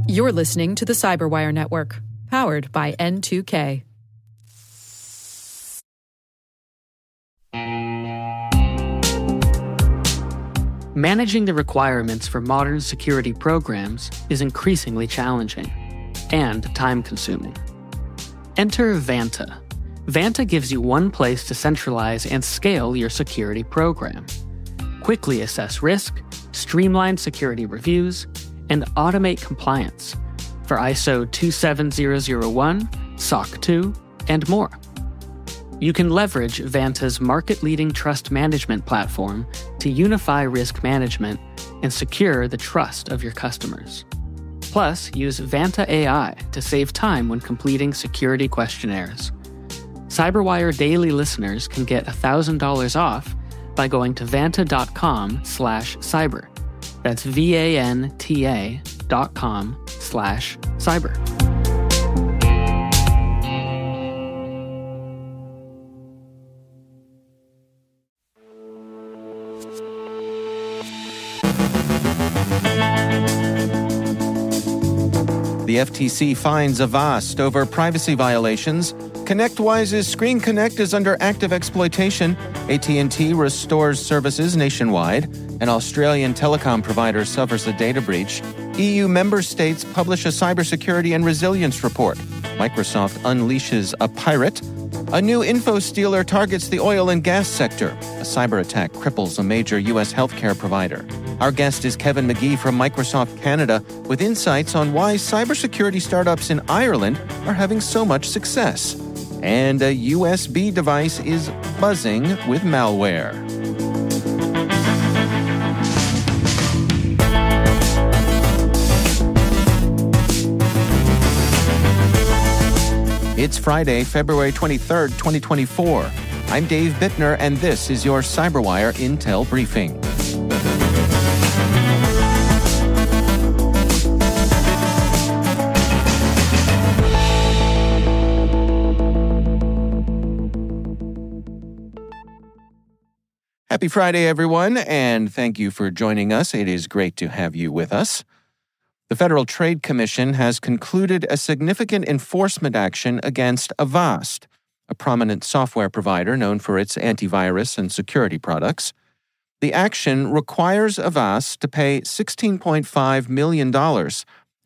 You're listening to the CyberWire Network, powered by N2K. Managing the requirements for modern security programs is increasingly challenging and time-consuming. Enter Vanta. Vanta gives you one place to centralize and scale your security program. Quickly assess risk, streamline security reviews, and automate compliance for ISO 27001, SOC 2, and more. You can leverage Vanta's market-leading trust management platform to unify risk management and secure the trust of your customers. Plus, use Vanta AI to save time when completing security questionnaires. CyberWire Daily listeners can get $1,000 off by going to vanta.com/cyber. That's vanta.com/cyber. The FTC fines Avast over privacy violations. ConnectWise's ScreenConnect is under active exploitation. AT&T restores services nationwide. An Australian telecom provider suffers a data breach. EU member states publish a cybersecurity and resilience report. Microsoft unleashes a PyRIT. A new infostealer targets the oil and gas sector. A cyberattack cripples a major U.S. healthcare provider. Our guest is Kevin Magee from Microsoft Canada with insights on why cybersecurity startups in Ireland are having so much success. And a USB device is buzzing with malware. It's Friday, February 23rd, 2024. I'm Dave Bittner, and this is your CyberWire Intel Briefing. Happy Friday, everyone, and thank you for joining us. It is great to have you with us. The Federal Trade Commission has concluded a significant enforcement action against Avast, a prominent software provider known for its antivirus and security products. The action requires Avast to pay $16.5 million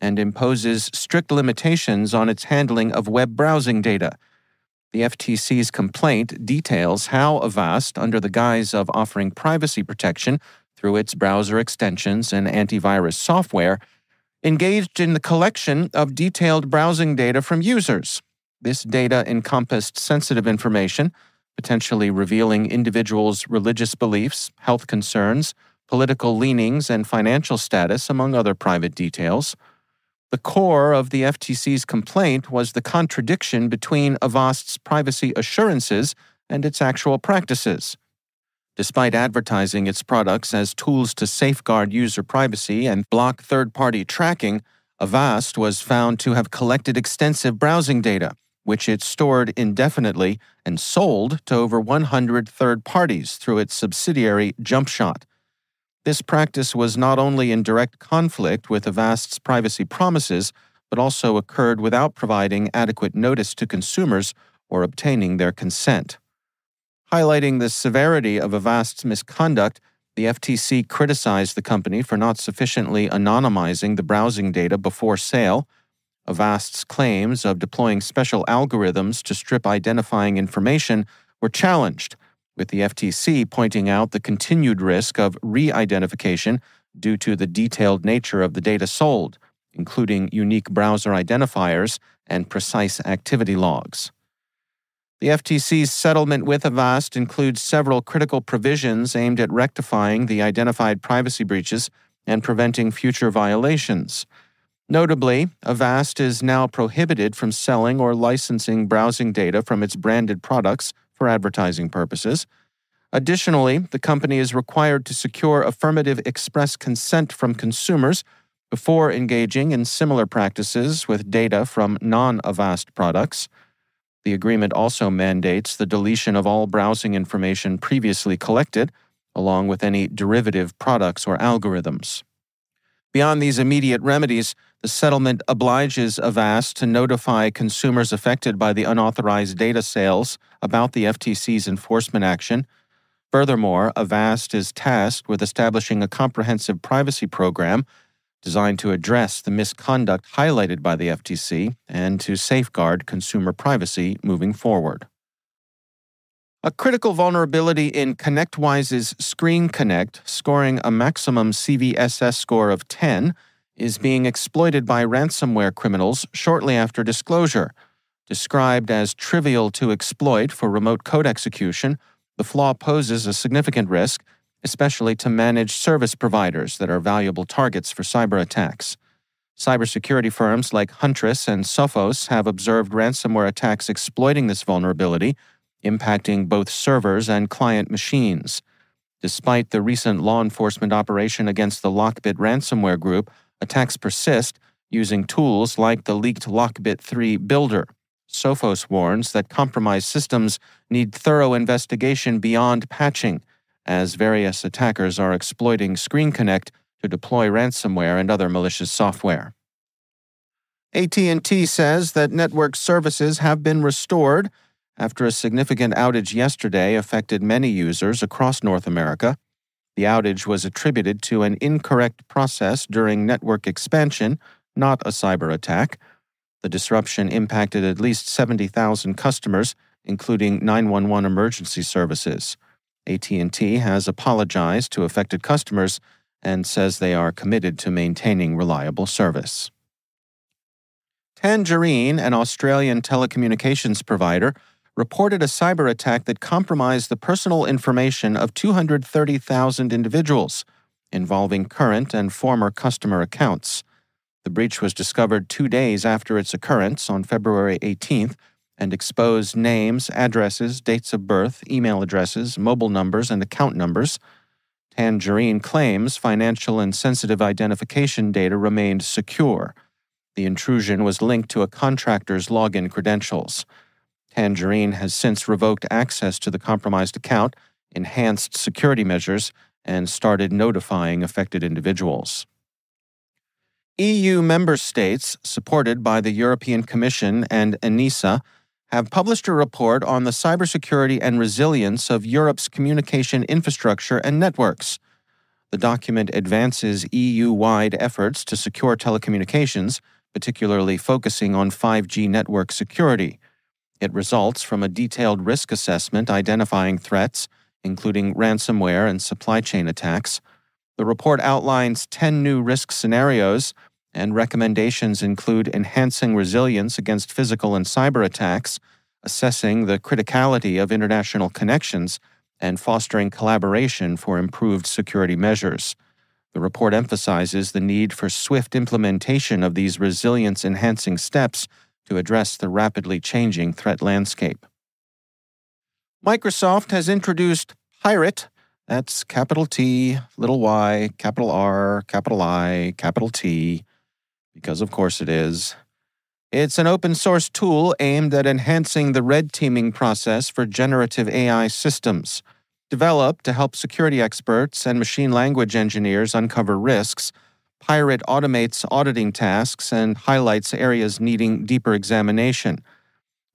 and imposes strict limitations on its handling of web browsing data. The FTC's complaint details how Avast, under the guise of offering privacy protection through its browser extensions and antivirus software, engaged in the collection of detailed browsing data from users. This data encompassed sensitive information, potentially revealing individuals' religious beliefs, health concerns, political leanings, and financial status, among other private details. The core of the FTC's complaint was the contradiction between Avast's privacy assurances and its actual practices. Despite advertising its products as tools to safeguard user privacy and block third-party tracking, Avast was found to have collected extensive browsing data, which it stored indefinitely and sold to over 100 third parties through its subsidiary JumpShot. This practice was not only in direct conflict with Avast's privacy promises, but also occurred without providing adequate notice to consumers or obtaining their consent. Highlighting the severity of Avast's misconduct, the FTC criticized the company for not sufficiently anonymizing the browsing data before sale. Avast's claims of deploying special algorithms to strip identifying information were challenged, with the FTC pointing out the continued risk of re-identification due to the detailed nature of the data sold, including unique browser identifiers and precise activity logs. The FTC's settlement with Avast includes several critical provisions aimed at rectifying the identified privacy breaches and preventing future violations. Notably, Avast is now prohibited from selling or licensing browsing data from its branded products for advertising purposes. Additionally, the company is required to secure affirmative express consent from consumers before engaging in similar practices with data from non-Avast products. The agreement also mandates the deletion of all browsing information previously collected, along with any derivative products or algorithms. Beyond these immediate remedies, the settlement obliges Avast to notify consumers affected by the unauthorized data sales about the FTC's enforcement action. Furthermore, Avast is tasked with establishing a comprehensive privacy program designed to address the misconduct highlighted by the FTC and to safeguard consumer privacy moving forward. A critical vulnerability in ConnectWise's ScreenConnect, scoring a maximum CVSS score of 10, is being exploited by ransomware criminals shortly after disclosure. Described as trivial to exploit for remote code execution, the flaw poses a significant risk, especially to managed service providers that are valuable targets for cyber attacks. Cybersecurity firms like Huntress and Sophos have observed ransomware attacks exploiting this vulnerability, impacting both servers and client machines. Despite the recent law enforcement operation against the Lockbit ransomware group, attacks persist using tools like the leaked Lockbit 3 builder. Sophos warns that compromised systems need thorough investigation beyond patching, as various attackers are exploiting ScreenConnect to deploy ransomware and other malicious software. AT&T says that network services have been restored after a significant outage yesterday affected many users across North America. The outage was attributed to an incorrect process during network expansion, not a cyber attack. The disruption impacted at least 70,000 customers, including 911 emergency services. AT&T has apologized to affected customers and says they are committed to maintaining reliable service. Tangerine, an Australian telecommunications provider, reported a cyber attack that compromised the personal information of 230,000 individuals, involving current and former customer accounts. The breach was discovered 2 days after its occurrence on February 18th and exposed names, addresses, dates of birth, email addresses, mobile numbers, and account numbers. Tangerine claims financial and sensitive identification data remained secure. The intrusion was linked to a contractor's login credentials. Tangerine has since revoked access to the compromised account, enhanced security measures, and started notifying affected individuals. EU member states, supported by the European Commission and ENISA, have published a report on the cybersecurity and resilience of Europe's communication infrastructure and networks. The document advances EU-wide efforts to secure telecommunications, particularly focusing on 5G network security. It results from a detailed risk assessment identifying threats, including ransomware and supply chain attacks. The report outlines 10 new risk scenarios, and recommendations include enhancing resilience against physical and cyber attacks, assessing the criticality of international connections, and fostering collaboration for improved security measures. The report emphasizes the need for swift implementation of these resilience-enhancing steps to address the rapidly changing threat landscape. Microsoft has introduced PyRIT, that's capital T, little y, capital R, capital I, capital T, because of course it is. It's an open-source tool aimed at enhancing the red teaming process for generative AI systems. Developed to help security experts and machine language engineers uncover risks, PyRIT automates auditing tasks and highlights areas needing deeper examination.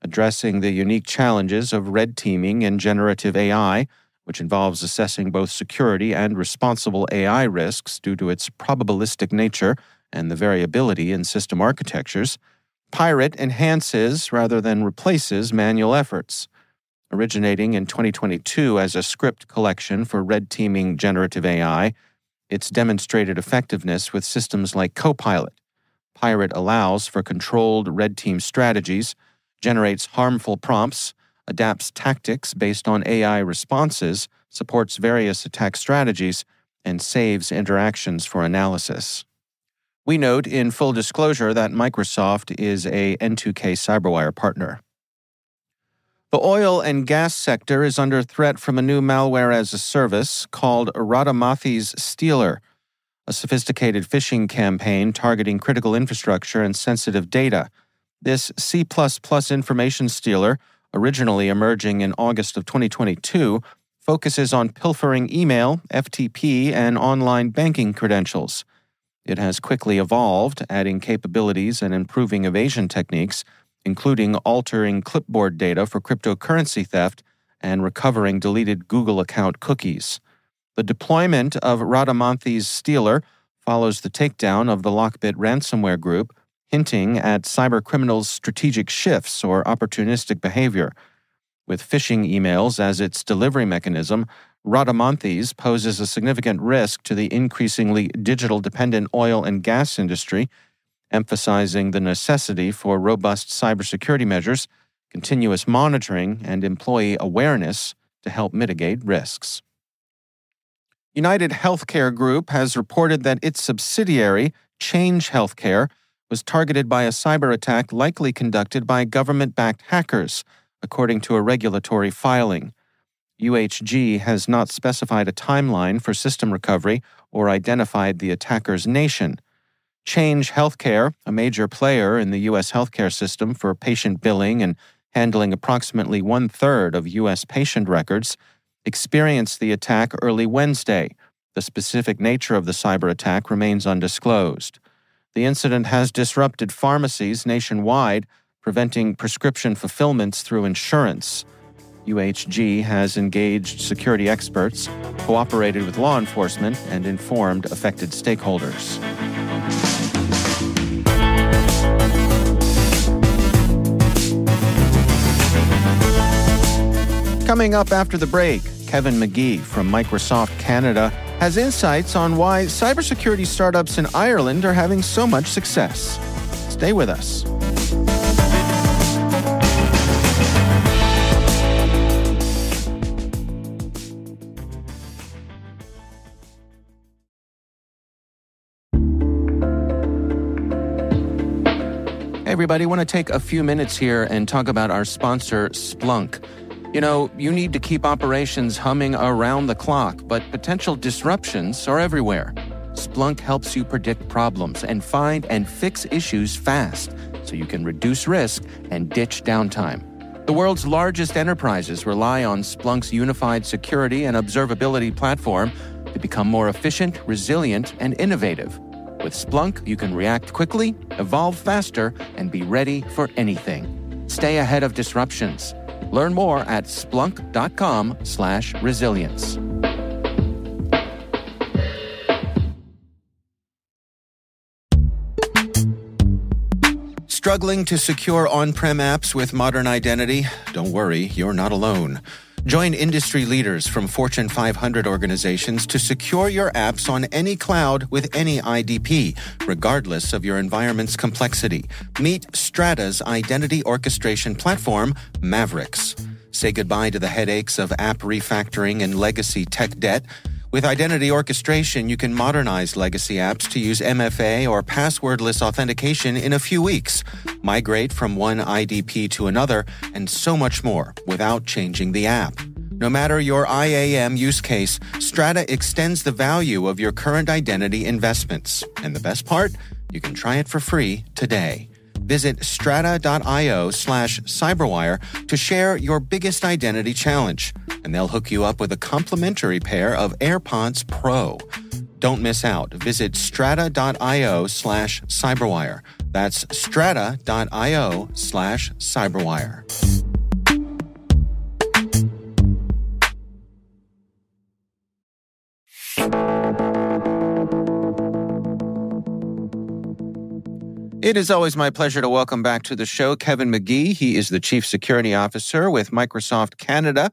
Addressing the unique challenges of red teaming in generative AI, which involves assessing both security and responsible AI risks due to its probabilistic nature and the variability in system architectures, PyRIT enhances rather than replaces manual efforts. Originating in 2022 as a script collection for red teaming generative AI, it's demonstrated effectiveness with systems like Copilot. PyRIT allows for controlled red team strategies, generates harmful prompts, adapts tactics based on AI responses, supports various attack strategies, and saves interactions for analysis. We note in full disclosure that Microsoft is a N2K CyberWire partner. The oil and gas sector is under threat from a new malware as a service called Radamathi's Stealer, a sophisticated phishing campaign targeting critical infrastructure and sensitive data. This C++ information stealer, originally emerging in August of 2022, focuses on pilfering email, FTP, and online banking credentials. It has quickly evolved, adding capabilities and improving evasion techniques, including altering clipboard data for cryptocurrency theft and recovering deleted Google account cookies. The deployment of Radamanthys Stealer follows the takedown of the Lockbit ransomware group, hinting at cybercriminals' strategic shifts or opportunistic behavior. With phishing emails as its delivery mechanism, Radamanthys poses a significant risk to the increasingly digital-dependent oil and gas industry, emphasizing the necessity for robust cybersecurity measures, continuous monitoring, and employee awareness to help mitigate risks. United Healthcare Group has reported that its subsidiary, Change Healthcare, was targeted by a cyber attack likely conducted by government-backed hackers, according to a regulatory filing. UHG has not specified a timeline for system recovery or identified the attacker's nation. Change Healthcare, a major player in the U.S. healthcare system for patient billing and handling approximately one-third of U.S. patient records, experienced the attack early Wednesday. The specific nature of the cyber attack remains undisclosed. The incident has disrupted pharmacies nationwide, preventing prescription fulfillments through insurance. UHG has engaged security experts, cooperated with law enforcement, and informed affected stakeholders. Coming up after the break, Kevin Magee from Microsoft Canada has insights on why cybersecurity startups in Ireland are having so much success. Stay with us. Hey everybody, I want to take a few minutes here and talk about our sponsor, Splunk. You know, you need to keep operations humming around the clock, but potential disruptions are everywhere. Splunk helps you predict problems and find and fix issues fast, so you can reduce risk and ditch downtime. The world's largest enterprises rely on Splunk's unified security and observability platform to become more efficient, resilient, and innovative. With Splunk, you can react quickly, evolve faster, and be ready for anything. Stay ahead of disruptions. Learn more at splunk.com/resilience. Struggling to secure on-prem apps with modern identity? Don't worry, you're not alone. Join industry leaders from Fortune 500 organizations to secure your apps on any cloud with any IDP, regardless of your environment's complexity. Meet Strata's identity orchestration platform, Mavericks. Say goodbye to the headaches of app refactoring and legacy tech debt. With identity orchestration, you can modernize legacy apps to use MFA or passwordless authentication in a few weeks, migrate from one IDP to another, and so much more without changing the app. No matter your IAM use case, Strata extends the value of your current identity investments. And the best part? You can try it for free today. Visit strata.io/cyberwire to share your biggest identity challenge, and they'll hook you up with a complimentary pair of AirPods Pro. Don't miss out. Visit strata.io/cyberwire. That's strata.io/cyberwire. It is always my pleasure to welcome back to the show Kevin Magee. He is the Chief Security Officer with Microsoft Canada.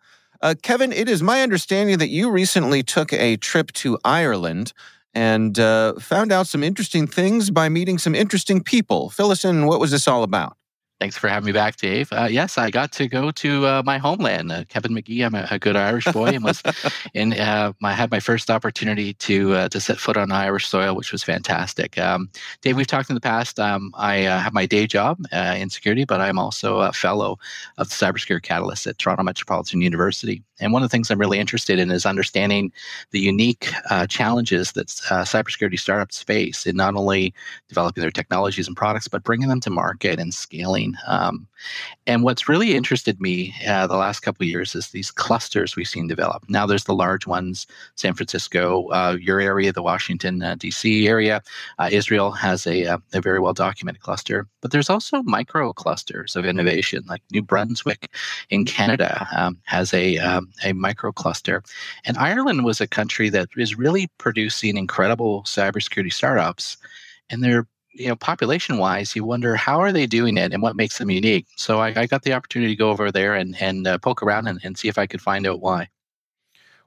Kevin, it is my understanding that you recently took a trip to Ireland and found out some interesting things by meeting some interesting people. Fill us in. What was this all about? Thanks for having me back, Dave. Yes, I got to go to my homeland, Kevin Magee. I'm a good Irish boy, and I had my first opportunity to set foot on Irish soil, which was fantastic. Dave, we've talked in the past. I have my day job in security, but I'm also a fellow of the Cybersecurity Catalyst at Toronto Metropolitan University. And one of the things I'm really interested in is understanding the unique challenges that cybersecurity startups face in not only developing their technologies and products, but bringing them to market and scaling doing. And what's really interested me the last couple of years is these clusters we've seen develop. Now there's the large ones, San Francisco, your area, the Washington, D.C. area. Israel has a very well-documented cluster. But there's also micro clusters of innovation, like New Brunswick in Canada has a micro cluster. And Ireland was a country that is really producing incredible cybersecurity startups. And they're population-wise, you wonder how are they doing it and what makes them unique. So I got the opportunity to go over there and poke around and see if I could find out why.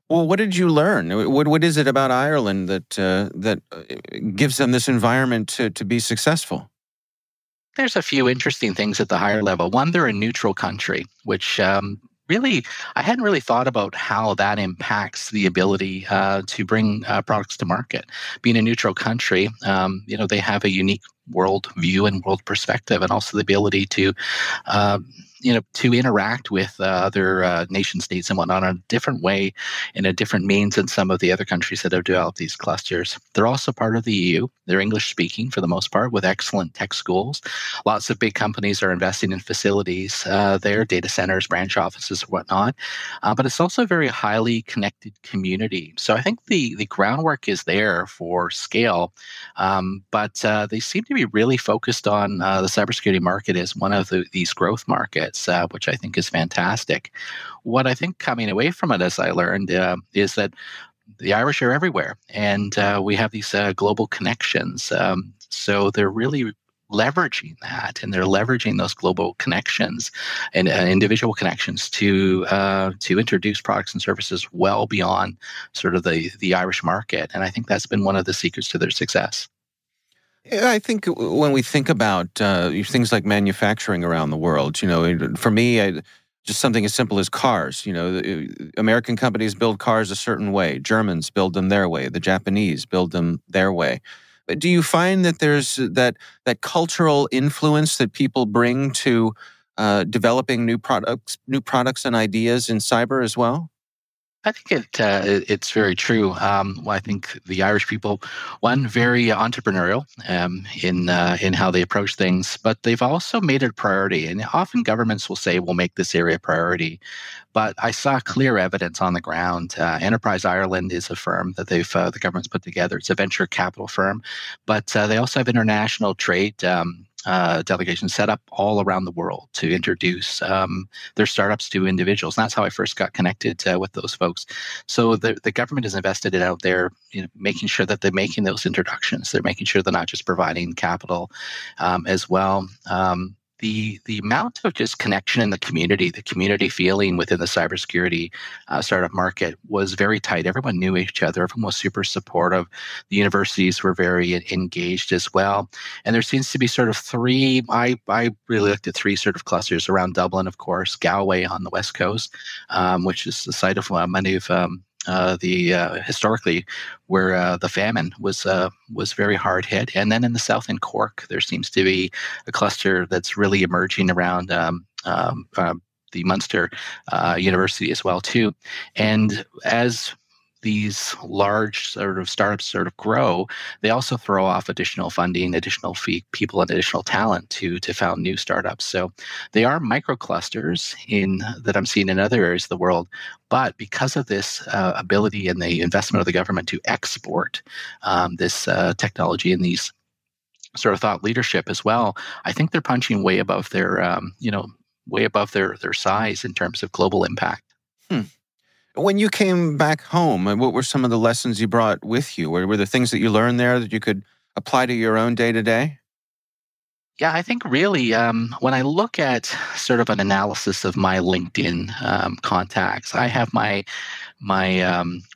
Well, what did you learn? What is it about Ireland that gives them this environment to be successful? There's a few interesting things at the higher level. One, they're a neutral country, which really, I hadn't really thought about how that impacts the ability to bring products to market. Being a neutral country, they have a unique world view and world perspective, and also the ability to to interact with other nation states and whatnot in a different way, in a different means than some of the other countries that have developed these clusters. They're also part of the EU. They're English speaking for the most part, with excellent tech schools. Lots of big companies are investing in facilities there, data centers, branch offices, whatnot. But it's also a very highly connected community. So I think the groundwork is there for scale, but they seem to be really focused on the cybersecurity market as one of these growth markets, which I think is fantastic. What I think coming away from it, as I learned, is that the Irish are everywhere, and we have these global connections. So they're really leveraging that, and they're leveraging those global connections and individual connections to introduce products and services well beyond sort of the Irish market. And I think that's been one of the secrets to their success. I think when we think about things like manufacturing around the world, for me, just something as simple as cars. American companies build cars a certain way. Germans build them their way. The Japanese build them their way. But do you find that there's that cultural influence that people bring to developing new products and ideas in cyber as well? I think it's very true. I think the Irish people, one, very entrepreneurial in how they approach things, but they've also made it a priority. And often governments will say, we'll make this area a priority. But I saw clear evidence on the ground. Enterprise Ireland is a firm that the government's put together. It's a venture capital firm, but they also have international trade delegations set up all around the world to introduce their startups to individuals. And that's how I first got connected with those folks. So the government has invested it out there, making sure that they're making those introductions. They're making sure they're not just providing capital as well. The amount of just connection in the community feeling within the cybersecurity startup market was very tight. Everyone knew each other. Everyone was super supportive. The universities were very engaged as well. And there seems to be sort of three, I really looked at three sort of clusters around Dublin, of course, Galway on the West Coast, which is the site of many of historically where the famine was very hard hit. And then in the south in Cork, there seems to be a cluster that's really emerging around the Munster University as well too. And as these large sort of startups sort of grow, they also throw off additional funding, additional people, and additional talent to found new startups. So they are microclusters that I'm seeing in other areas of the world. But because of this ability and the investment of the government to export this technology and these sort of thought leadership as well, I think they're punching way above their size in terms of global impact. When you came back home, what were some of the lessons you brought with you? Were there things that you learned there that you could apply to your own day-to-day? Yeah, I think really when I look at sort of an analysis of my LinkedIn contacts, I have my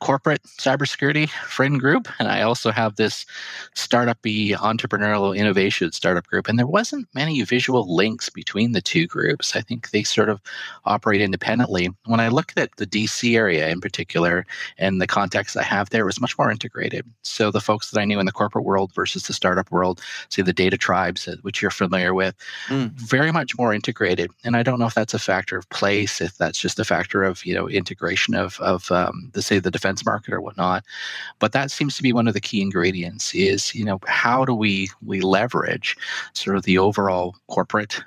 corporate cybersecurity friend group, and I also have this startup-y entrepreneurial innovation startup group. And there wasn't many visual links between the two groups. I think they sort of operate independently. When I look at the DC area in particular and the contacts I have there, it was much more integrated. So the folks that I knew in the corporate world versus the startup world, say the data tribes, which you're familiar with, very much more integrated. And I don't know if that's a factor of place, if that's just a factor of integration of the defense market or whatnot. But that seems to be one of the key ingredients is, how do we leverage sort of the overall corporate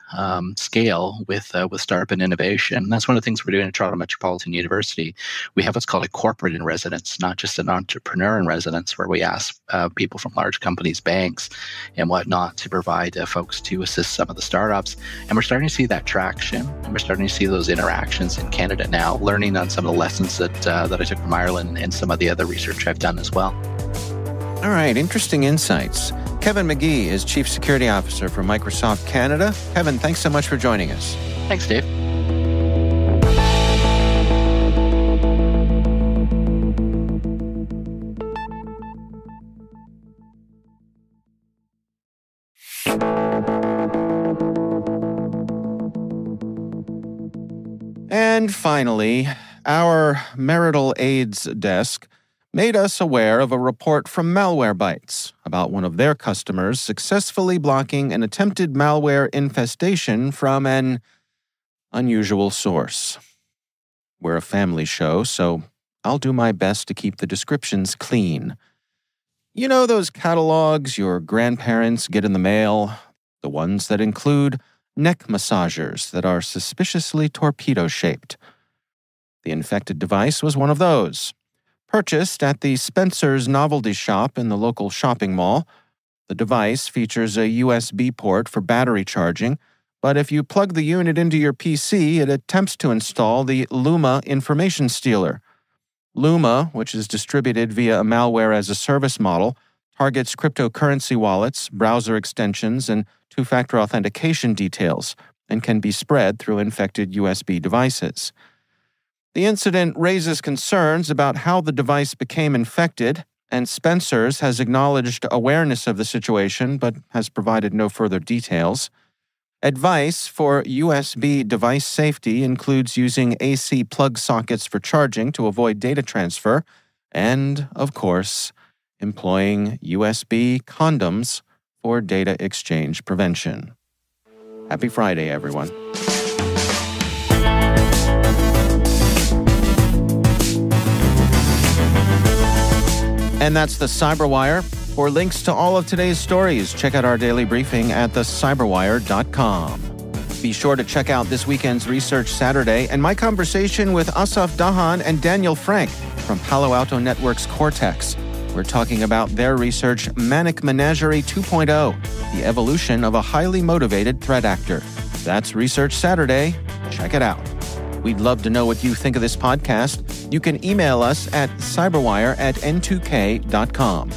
scale with startup and innovation? And that's one of the things we're doing at Toronto Metropolitan University. We have what's called a corporate in residence, not just an entrepreneur in residence, where we ask people from large companies, banks, and whatnot to provide folks to assist some of the startups. And we're starting to see that traction, and we're starting to see those interactions in Canada now, learning on some of the lessons that I took from Ireland and some of the other research I've done as well. All right, interesting insights. Kevin Magee is Chief Security Officer for Microsoft Canada. Kevin, thanks so much for joining us. Thanks, Dave. And finally, our marital aids desk made us aware of a report from Malwarebytes about one of their customers successfully blocking an attempted malware infestation from an unusual source. We're a family show, so I'll do my best to keep the descriptions clean. You know those catalogs your grandparents get in the mail? The ones that include neck massagers that are suspiciously torpedo-shaped. The infected device was one of those. Purchased at the Spencer's Novelty Shop in the local shopping mall, the device features a USB port for battery charging, but if you plug the unit into your PC, it attempts to install the Luma information stealer. Luma, which is distributed via a malware-as-a-service model, targets cryptocurrency wallets, browser extensions, and two-factor authentication details, and can be spread through infected USB devices. The incident raises concerns about how the device became infected, and Spencer's has acknowledged awareness of the situation but has provided no further details. Advice for USB device safety includes using AC plug sockets for charging to avoid data transfer, and, of course, employing USB condoms for data exchange prevention. Happy Friday, everyone. And that's the CyberWire. For links to all of today's stories, check out our daily briefing at thecyberwire.com. Be sure to check out this weekend's Research Saturday and my conversation with Asaf Dahan and Daniel Frank from Palo Alto Networks Cortex. We're talking about their research, Manic Menagerie 2.0, the evolution of a highly motivated threat actor. That's Research Saturday. Check it out. We'd love to know what you think of this podcast. You can email us at cyberwire@n2k.com.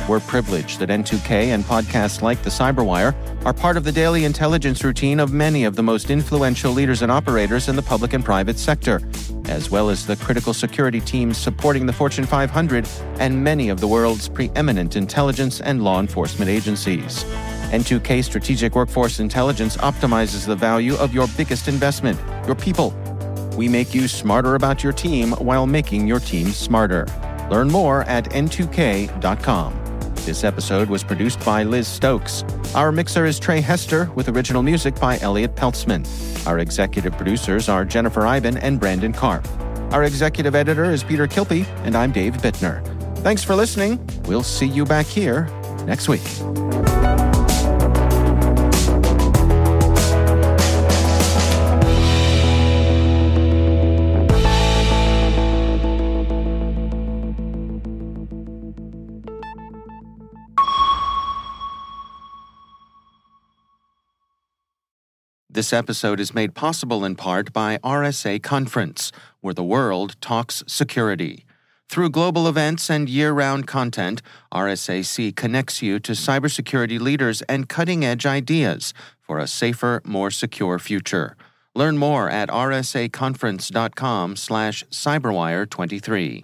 We're privileged that N2K and podcasts like the CyberWire are part of the daily intelligence routine of many of the most influential leaders and operators in the public and private sector, as well as the critical security teams supporting the Fortune 500 and many of the world's preeminent intelligence and law enforcement agencies. N2K Strategic Workforce Intelligence optimizes the value of your biggest investment, your people. We make you smarter about your team while making your team smarter. Learn more at n2k.com. This episode was produced by Liz Stokes. Our mixer is Trey Hester with original music by Elliot Peltzman. Our executive producers are Jennifer Iben and Brandon Karp. Our executive editor is Peter Kilpie, and I'm Dave Bittner. Thanks for listening. We'll see you back here next week. This episode is made possible in part by RSA Conference, where the world talks security. Through global events and year-round content, RSAC connects you to cybersecurity leaders and cutting-edge ideas for a safer, more secure future. Learn more at rsaconference.com/cyberwire23.